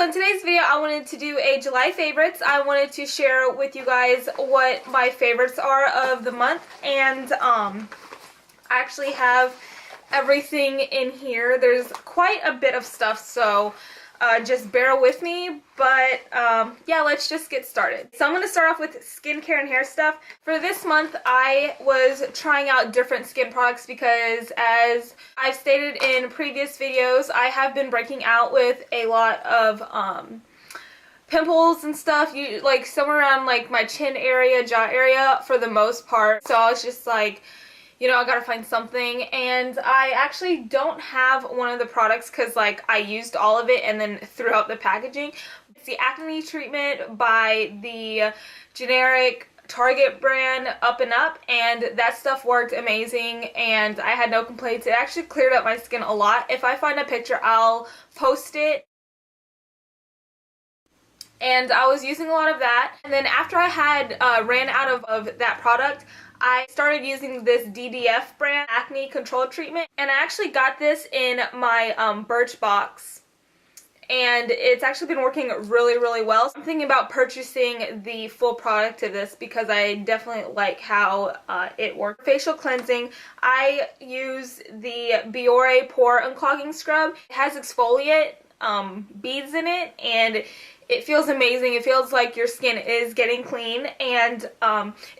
So in today's video I wanted to do a July favorites. I wanted to share with you guys what my favorites are of the month, and I actually have everything in here. There's quite a bit of stuff, so just bear with me, but yeah, let's just get started. So I'm going to start off with skincare and hair stuff. For this month, I was trying out different skin products because, as I've stated in previous videos, I have been breaking out with a lot of pimples and stuff, like somewhere around like my chin area, jaw area for the most part. So I was just like, you know, I gotta find something, and I actually don't have one of the products because like I used all of it and then threw out the packaging. It's the acne treatment by the generic Target brand Up and Up, and that stuff worked amazing and I had no complaints. It actually cleared up my skin a lot. If I find a picture, I'll post it. And I was using a lot of that, and then after I had ran out of that product, I started using this DDF brand acne control treatment, and I actually got this in my Birchbox, and it's actually been working really well. I'm thinking about purchasing the full product of this because I definitely like how it works. Facial cleansing, I use the Biore pore unclogging scrub. It has exfoliate beads in it, and it feels amazing. It feels like your skin is getting clean, and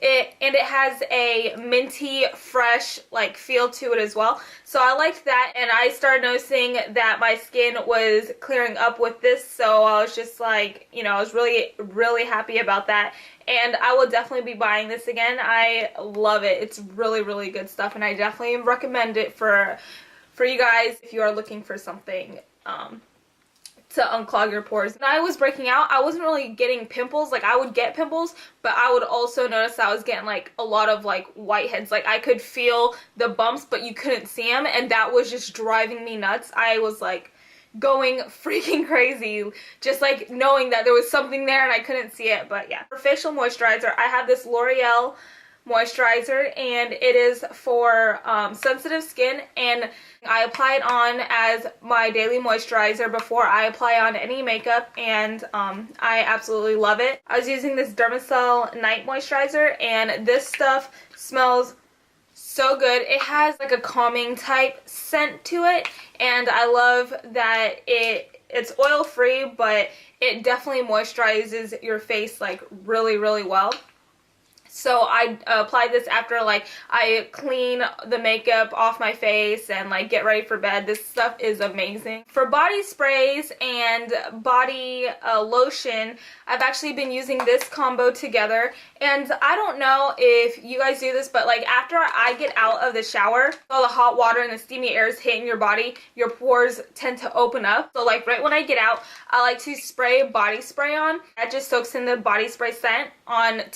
it has a minty, fresh like feel to it as well. So I liked that, and I started noticing that my skin was clearing up with this. So I was just like, you know, I was really happy about that, and I will definitely be buying this again. I love it. It's really good stuff, and I definitely recommend it for you guys if you are looking for something to unclog your pores. When I was breaking out, I wasn't really getting pimples. Like, I would get pimples, but I would also notice I was getting like a lot of like whiteheads. Like, I could feel the bumps, but you couldn't see them, and that was just driving me nuts. I was like going freaking crazy, just like knowing that there was something there and I couldn't see it. But yeah, for facial moisturizer, I have this L'Oreal moisturizer, and it is for sensitive skin, and I apply it on as my daily moisturizer before I apply on any makeup, and I absolutely love it. I was using this Dermacell night moisturizer, and this stuff smells so good. It has like a calming type scent to it, and I love that it's oil free, but it definitely moisturizes your face like really well. So I apply this after like I clean the makeup off my face and like get ready for bed. This stuff is amazing. For body sprays and body lotion, I've actually been using this combo together, and I don't know if you guys do this, but like after I get out of the shower, all the hot water and the steamy air is hitting your body, your pores tend to open up. So like right when I get out, I like to spray body spray on. That just soaks in the body spray scent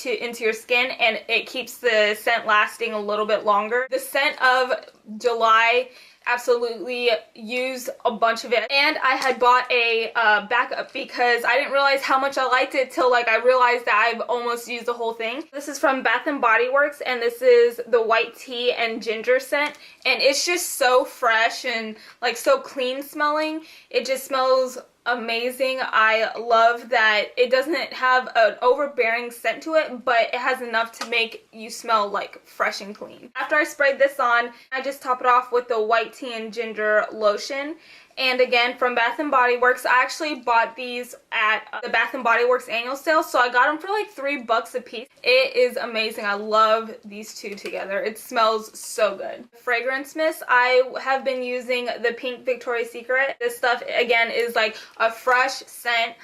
into your skin, and it keeps the scent lasting a little bit longer. The scent of July, absolutely use a bunch of it, and I had bought a backup because I didn't realize how much I liked it till like I realized that I've almost used the whole thing. This is from Bath and Body Works, and this is the white tea and ginger scent, and it's just so fresh and like so clean smelling. It just smells amazing. I love that it doesn't have an overbearing scent to it, but it has enough to make you smell like fresh and clean. After I sprayed this on, I just top it off with the white tea and ginger lotion. And again, from Bath and Body Works, I actually bought these at the Bath and Body Works annual sale, so I got them for like $3 a piece. It is amazing. I love these two together. It smells so good. Fragrance mist, I have been using the pink Victoria's Secret. This stuff, again, is like a fresh scent.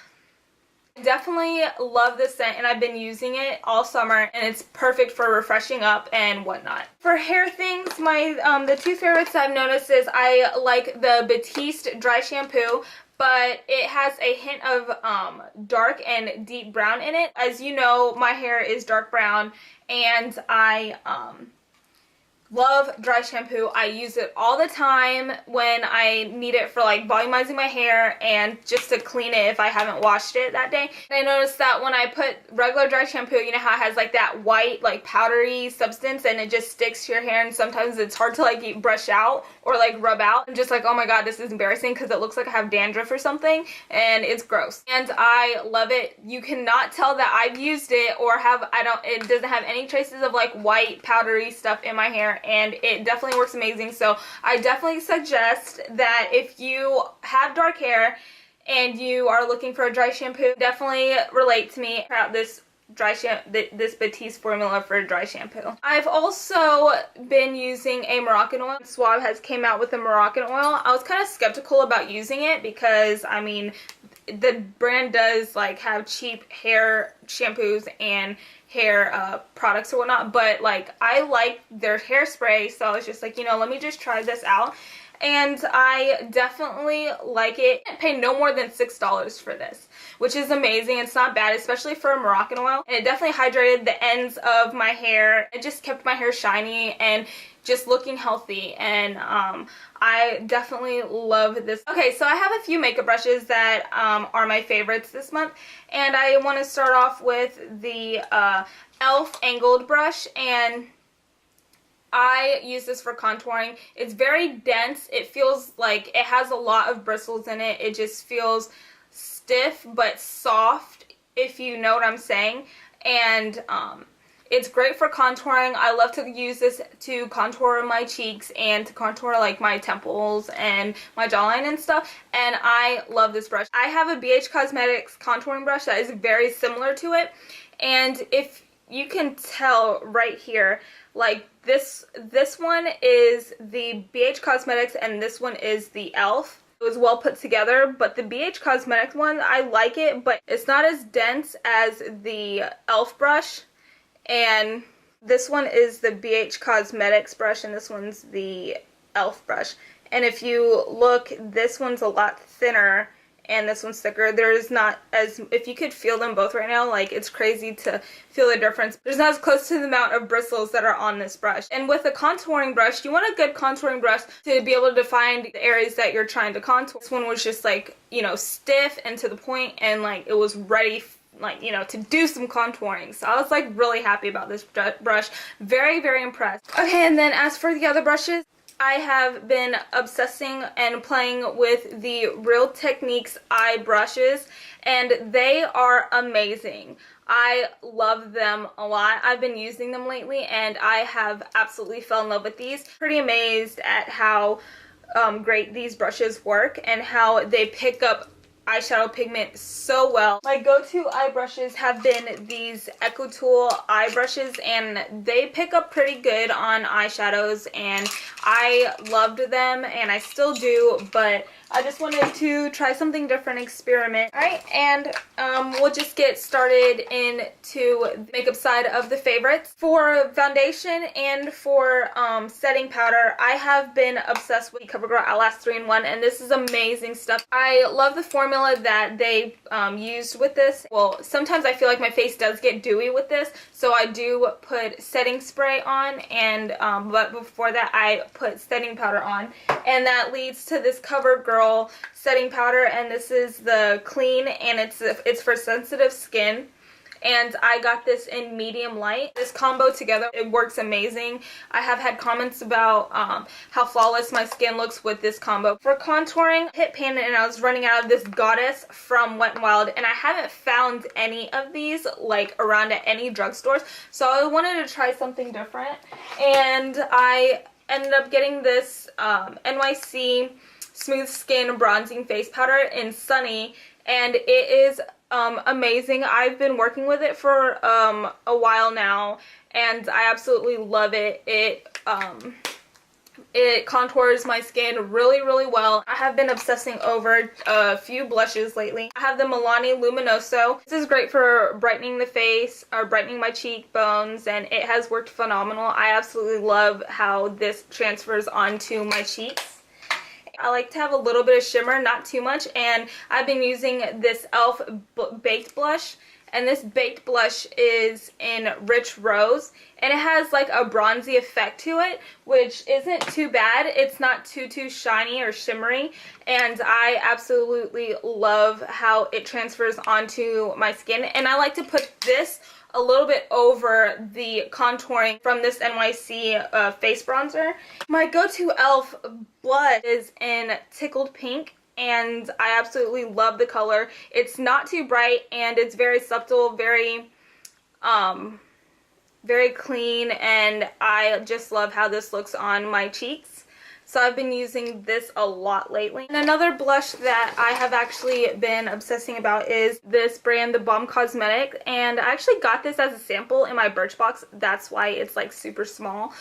Definitely love this scent, and I've been using it all summer, and it's perfect for refreshing up and whatnot. For hair things, my the two favorites I've noticed is I like the Batiste dry shampoo, but it has a hint of dark and deep brown in it. As you know, my hair is dark brown, and I Love dry shampoo. I use it all the time when I need it for like volumizing my hair and just to clean it if I haven't washed it that day. And I noticed that when I put regular dry shampoo, you know how it has like that white like powdery substance and it just sticks to your hair, and sometimes it's hard to like brush out or like rub out. I'm just like, oh my god, this is embarrassing because it looks like I have dandruff or something, and it's gross. And I love it. You cannot tell that I've used it or it doesn't have any traces of like white powdery stuff in my hair, and it definitely works amazing. So I definitely suggest that if you have dark hair and you are looking for a dry shampoo, definitely relate to me about this this Batiste formula for dry shampoo. I've also been using a Moroccan oil. Suave has came out with a Moroccan oil. I was kind of skeptical about using it because, I mean, the brand does like have cheap hair shampoos and hair products or whatnot, but like I like their hairspray, so I was just like, you know, let me just try this out. And I definitely like it. I paid no more than $6 for this, which is amazing. It's not bad, especially for a Moroccan oil. And it definitely hydrated the ends of my hair. It just kept my hair shiny and just looking healthy, and I definitely love this. Okay, so I have a few makeup brushes that are my favorites this month, and I want to start off with the e.l.f. angled brush, and I use this for contouring. It's very dense. It feels like it has a lot of bristles in it. It just feels stiff but soft, if you know what I'm saying. And it's great for contouring. I love to use this to contour my cheeks and to contour like my temples and my jawline and stuff, and I love this brush. I have a BH Cosmetics contouring brush that is very similar to it, and if you can tell right here, like this one is the BH Cosmetics and this one is the e.l.f. It was well put together, but the BH Cosmetics one, I like it, but it's not as dense as the e.l.f. brush. And this one is the BH Cosmetics brush, and this one's the e.l.f. brush. And if you look, this one's a lot thinner, and this one's thicker. There's not as, if you could feel them both right now, like it's crazy to feel the difference. There's not as close to the amount of bristles that are on this brush. And with a contouring brush, you want a good contouring brush to be able to define the areas that you're trying to contour. This one was just like, you know, stiff and to the point, and like it was ready like, you know, to do some contouring. So I was like really happy about this brush. Very, very impressed. Okay, and then as for the other brushes, I have been obsessing and playing with the Real Techniques eye brushes, and they are amazing. I love them a lot. I've been using them lately, and I have absolutely fell in love with these. Pretty amazed at how great these brushes work and how they pick up eyeshadow pigment so well. My go-to eye brushes have been these EcoTool eye brushes, and they pick up pretty good on eyeshadows, and I loved them and I still do, but I just wanted to try something different, experiment. Alright, and we'll just get started into the makeup side of the favorites. For foundation and for setting powder, I have been obsessed with CoverGirl Outlast 3-in-1, and this is amazing stuff. I love the formula that they used with this. Well, sometimes I feel like my face does get dewy with this, so I do put setting spray on, and but before that I put setting powder on, and that leads to this CoverGirl setting powder, and this is the clean, and it's for sensitive skin, and I got this in medium light. This combo together, it works amazing. I have had comments about how flawless my skin looks with this combo. For contouring, I hit pan and I was running out of this Goddess from Wet n Wild, and I haven't found any of these like around at any drugstores, so I wanted to try something different, and I ended up getting this NYC Smooth Skin Bronzing Face Powder in Sunny, and it is amazing. I've been working with it for a while now, and I absolutely love it. It contours my skin really, really well. I have been obsessing over a few blushes lately. I have the Milani Luminoso. This is great for brightening the face or brightening my cheekbones, and it has worked phenomenal. I absolutely love how this transfers onto my cheeks. I like to have a little bit of shimmer, not too much, and I've been using this e.l.f. Baked Blush, and this baked blush is in Rich Rose, and it has like a bronzy effect to it, which isn't too bad. It's not too shiny or shimmery, and I absolutely love how it transfers onto my skin. And I like to put this a little bit over the contouring from this NYC face bronzer. My go-to e.l.f. blush is in Tickled Pink, and I absolutely love the color. It's not too bright, and it's very subtle, very clean, and I just love how this looks on my cheeks. So I've been using this a lot lately. And another blush that I have actually been obsessing about is this brand, The Balm Cosmetic, and I actually got this as a sample in my Birchbox. That's why it's like super small.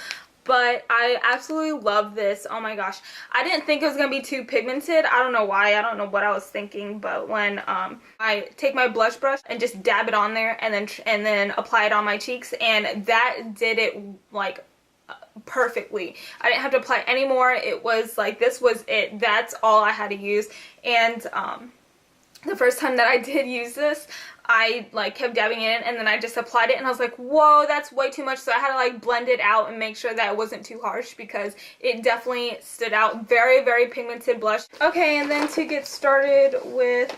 But I absolutely love this. Oh my gosh. I didn't think it was going to be too pigmented. I don't know why. I don't know what I was thinking. But when I take my blush brush and just dab it on there and then apply it on my cheeks, and that did it like perfectly. I didn't have to apply any more. It was like, this was it. That's all I had to use. And the first time that I did use this, I like kept dabbing it in, and then I just applied it, and I was like, whoa, that's way too much. So I had to like blend it out and make sure that it wasn't too harsh, because it definitely stood out. Very pigmented blush. Okay, and then to get started with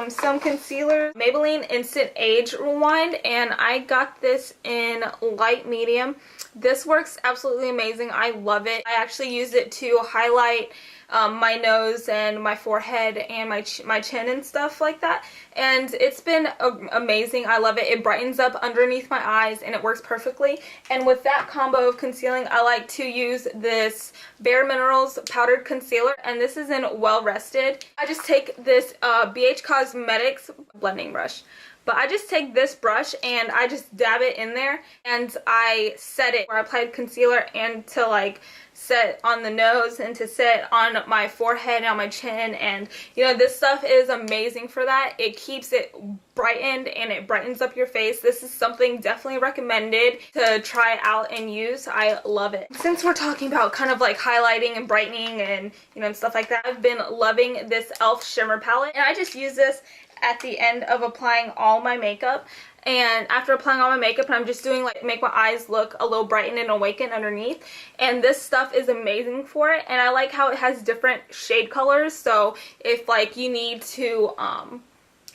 some concealer, Maybelline Instant Age Rewind, and I got this in light medium. This works absolutely amazing. I love it. I actually use it to highlight my nose and my forehead and my chin and stuff like that, and it's been amazing. I love it. It brightens up underneath my eyes, and it works perfectly. And with that combo of concealing, I like to use this Bare Minerals powdered concealer, and this is in Well Rested. I just take this BH Cosmetics blending brush. But I just take this brush and I just dab it in there, and I set it where I applied concealer, and to like set on the nose and to set on my forehead and on my chin. And you know, this stuff is amazing for that. It keeps it brightened and it brightens up your face. This is something definitely recommended to try out and use. I love it. Since we're talking about kind of like highlighting and brightening and you know, and stuff like that, I've been loving this e.l.f. shimmer palette, and I just use this at the end of applying all my makeup. And after applying all my makeup, I'm just doing like make my eyes look a little brightened and awakened underneath, and this stuff is amazing for it. And I like how it has different shade colors, so if like you need to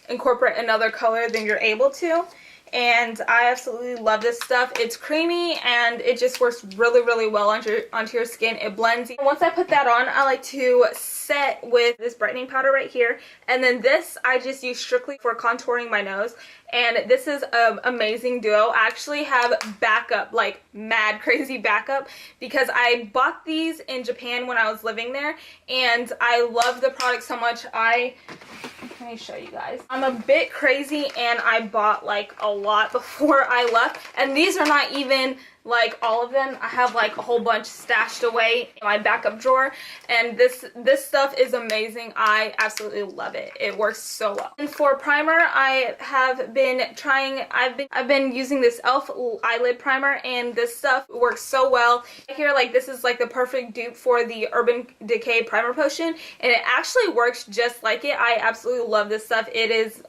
incorporate another color, then you're able to. And I absolutely love this stuff. It's creamy, and it just works really well onto your skin. It blends. And once I put that on, I like to set with this brightening powder right here, and then this I just use strictly for contouring my nose. And this is an amazing duo. I actually have backup, like mad crazy backup, because I bought these in Japan when I was living there, and I love the product so much. Let me show you guys. I'm a bit crazy, and I bought like a lot before I left, and these are not even like all of them. I have like a whole bunch stashed away in my backup drawer, and this stuff is amazing. I absolutely love it. It works so well. And for primer, I have been trying, I've been using this e.l.f. eyelid primer, and this stuff works so well. Here, like, this is like the perfect dupe for the Urban Decay primer potion, and it actually works just like it. I absolutely love this stuff. It is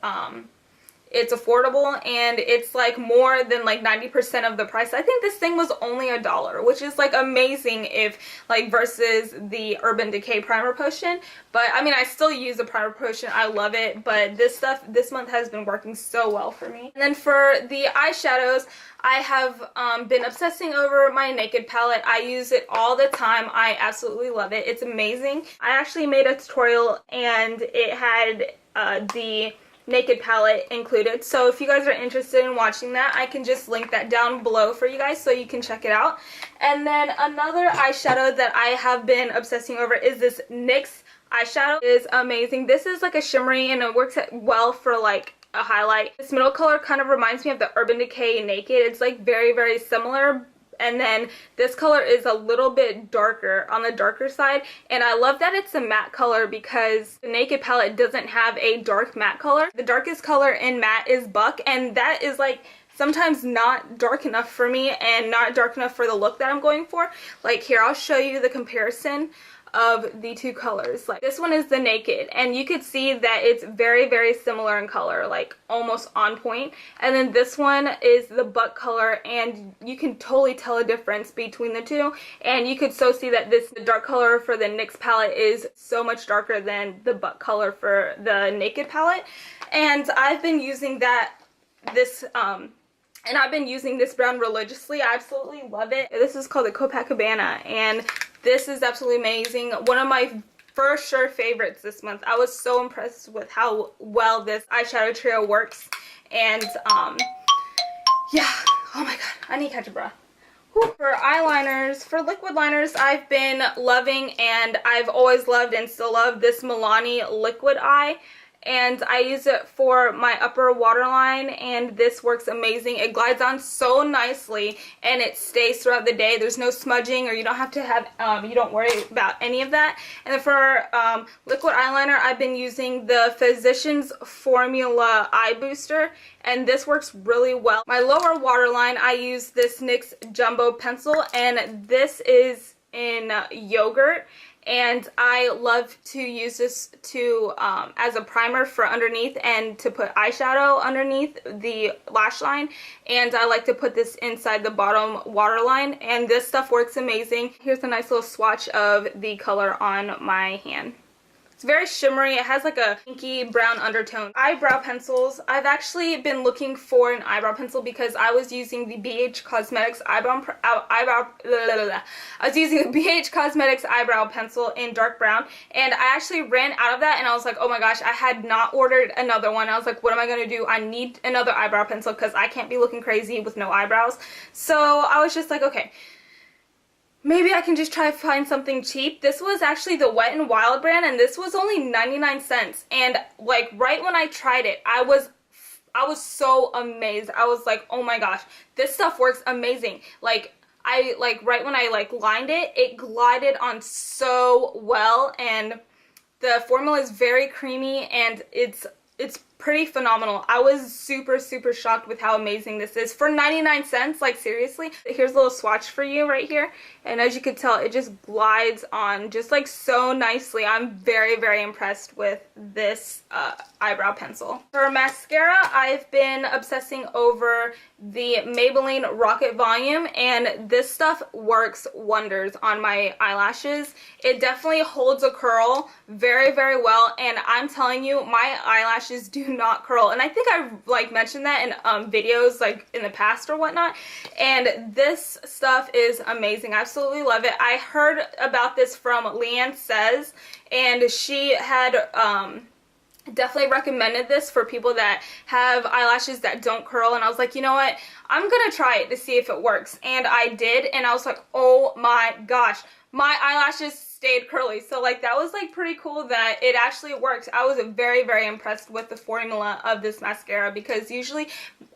it's affordable, and it's like more than like 90% of the price. I think this thing was only $1, which is like amazing if like versus the Urban Decay primer potion. But I mean, I still use the primer potion. I love it, but this stuff this month has been working so well for me. And then for the eyeshadows, I have been obsessing over my Naked palette. I use it all the time. I absolutely love it. It's amazing. I actually made a tutorial, and it had the Naked palette included, so if you guys are interested in watching that, I can just link that down below for you guys so you can check it out. And then another eyeshadow that I have been obsessing over is this NYX eyeshadow. It is amazing. This is like a shimmery, and it works well for like a highlight. This middle color kind of reminds me of the Urban Decay Naked. It's like very similar. And then this color is a little bit darker, on the darker side, and I love that it's a matte color because the Naked palette doesn't have a dark matte color. The darkest color in matte is Buck, and that is like sometimes not dark enough for me and not dark enough for the look that I'm going for. Like here, I'll show you the comparison of the two colors. Like this one is the Naked, and you could see that it's very, very similar in color, like almost on point. And then this one is the Buck color, and you can totally tell a difference between the two. And you could so see that the dark color for the NYX palette is so much darker than the Buck color for the Naked palette. And I've been using I've been using this brown religiously. I absolutely love it. This is called the Copacabana, and this is absolutely amazing. One of my for sure favorites this month. I was so impressed with how well this eyeshadow trio works. And yeah, oh my god, I need to catch a breath. Whew. For eyeliners, for liquid liners, I've been loving, and I've always loved and still love this Milani liquid eye. And I use it for my upper waterline, and this works amazing. It glides on so nicely, and it stays throughout the day. There's no smudging, or you don't have to have, you don't worry about any of that. And then for liquid eyeliner, I've been using the Physicians Formula Eye Booster, and this works really well. My lower waterline, I use this NYX Jumbo Pencil, and this is in Yogurt. And I love to use this to as a primer for underneath and to put eyeshadow underneath the lash line. And I like to put this inside the bottom waterline. And this stuff works amazing. Here's a nice little swatch of the color on my hand. It's very shimmery. It has like a pinky brown undertone. Eyebrow pencils. I've actually been looking for an eyebrow pencil because I was using the BH Cosmetics I was using the BH Cosmetics eyebrow pencil in dark brown, and I actually ran out of that, and I was like, oh my gosh, I had not ordered another one. I was like, what am I going to do? I need another eyebrow pencil because I can't be looking crazy with no eyebrows. So I was just like, okay, maybe I can just try to find something cheap. This was actually the Wet n Wild brand, and this was only 99 cents. And like right when I tried it, I was so amazed. I was like, oh my gosh, this stuff works amazing. Like right when I lined it, it glided on so well, and the formula is very creamy, and it's pretty phenomenal. I was super, super shocked with how amazing this is. For 99 cents, like seriously. Here's a little swatch for you right here. And as you can tell, it just glides on just like so nicely. I'm very, very impressed with this eyebrow pencil. For mascara, I've been obsessing over the Maybelline Rocket Volume, and this stuff works wonders on my eyelashes. It definitely holds a curl very, very well, and I'm telling you, my eyelashes do not curl. And I think I mentioned that in videos like in the past or whatnot, and this stuff is amazing. I absolutely love it. I heard about this from Leanne Says, and she had definitely recommended this for people that have eyelashes that don't curl, and I was like, you know what, I'm gonna try it to see if it works. And I did, and I was like, oh my gosh, my eyelashes stayed curly. So like that was like pretty cool that it actually works. I was very, very impressed with the formula of this mascara, because usually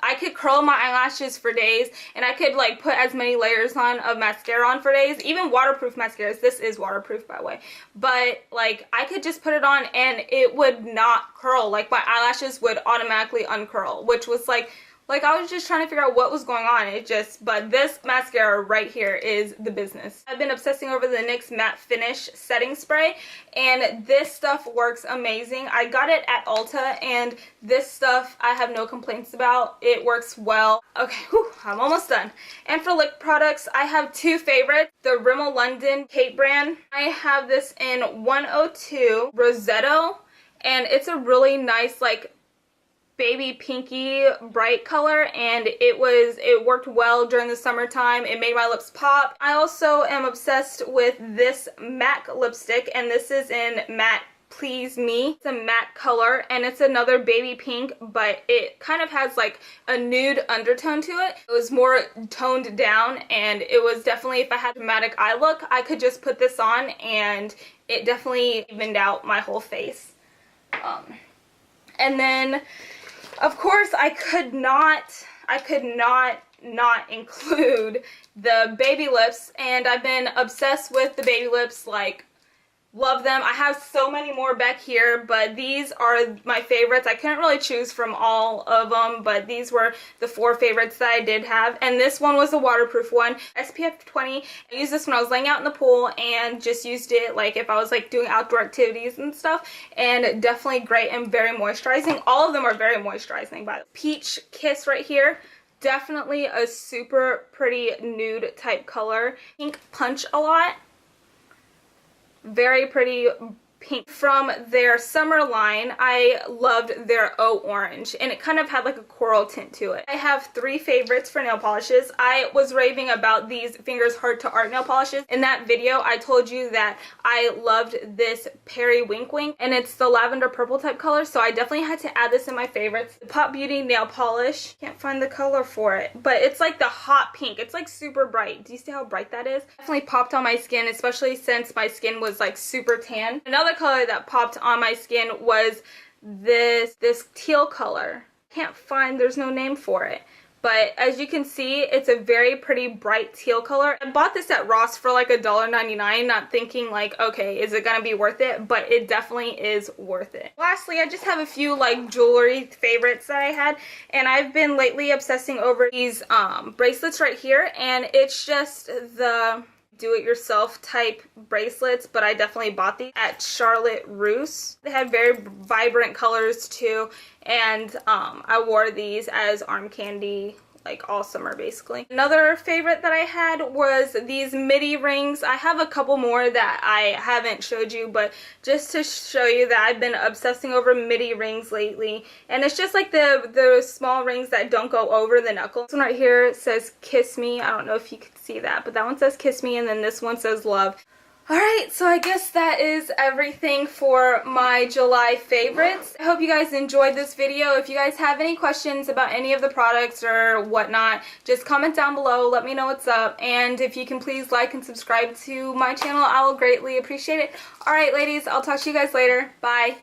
I could curl my eyelashes for days, and I could like put as many layers on of mascara on for days, even waterproof mascaras. This is waterproof, by the way, but like I could just put it on and it would not curl. Like my eyelashes would automatically uncurl, which was like I was just trying to figure out what was going on. But this mascara right here is the business. I've been obsessing over the NYX Matte Finish Setting Spray, and this stuff works amazing. I got it at Ulta, and this stuff I have no complaints about. It works well. Okay, whew, I'm almost done. And for lip products, I have two favorites. The Rimmel London Kate brand. I have this in 102 Rosetto, and it's a really nice like baby pinky bright color, and it worked well during the summertime. It made my lips pop. I also am obsessed with this MAC lipstick, and this is in Matte Please Me. It's a matte color, and it's another baby pink, but it kind of has like a nude undertone to it. It was more toned down, and it was definitely, if I had a dramatic eye look, I could just put this on and it definitely evened out my whole face. And then of course, I could not include the baby lips, and I've been obsessed with the baby lips like Love them. I have so many more back here, but these are my favorites. I couldn't really choose from all of them, but these were the 4 favorites that I did have. And this one was the waterproof one, SPF 20. I used this when I was laying out in the pool and just used it like if I was like doing outdoor activities and stuff. And definitely great and very moisturizing. All of them are very moisturizing, by the way. Peach Kiss right here. Definitely a super pretty nude type color. Pink Punch a lot. Very pretty pink. From their summer line, I loved their O Orange, and it kind of had like a coral tint to it. I have 3 favorites for nail polishes. I was raving about these Fingers Heart to Art nail polishes. In that video, I told you that I loved this Perry Wink Wink, and it's the lavender purple type color, so I definitely had to add this in my favorites. The Pop Beauty nail polish. Can't find the color for it, but it's like the hot pink. It's like super bright. Do you see how bright that is? Definitely popped on my skin, especially since my skin was like super tan. Another color that popped on my skin was this teal color. Can't find, there's no name for it, but as you can see, it's a very pretty bright teal color. I bought this at Ross for like $1.99, not thinking like, okay, is it gonna be worth it? But it definitely is worth it. Lastly, I just have a few like jewelry favorites that I had, and I've been lately obsessing over these bracelets right here, and it's just the do-it-yourself type bracelets, but I definitely bought these at Charlotte Russe. They had very vibrant colors too, and I wore these as arm candy like all summer basically. Another favorite that I had was these midi rings. I have a couple more that I haven't showed you, but just to show you that I've been obsessing over midi rings lately, and it's just like the small rings that don't go over the knuckle. This one right here says Kiss Me. I don't know if you can see that, but that one says Kiss Me, and then this one says Love. Alright, so I guess that is everything for my July favorites. I hope you guys enjoyed this video. If you guys have any questions about any of the products or whatnot, just comment down below, let me know what's up, and if you can please like and subscribe to my channel, I will greatly appreciate it. Alright ladies, I'll talk to you guys later. Bye!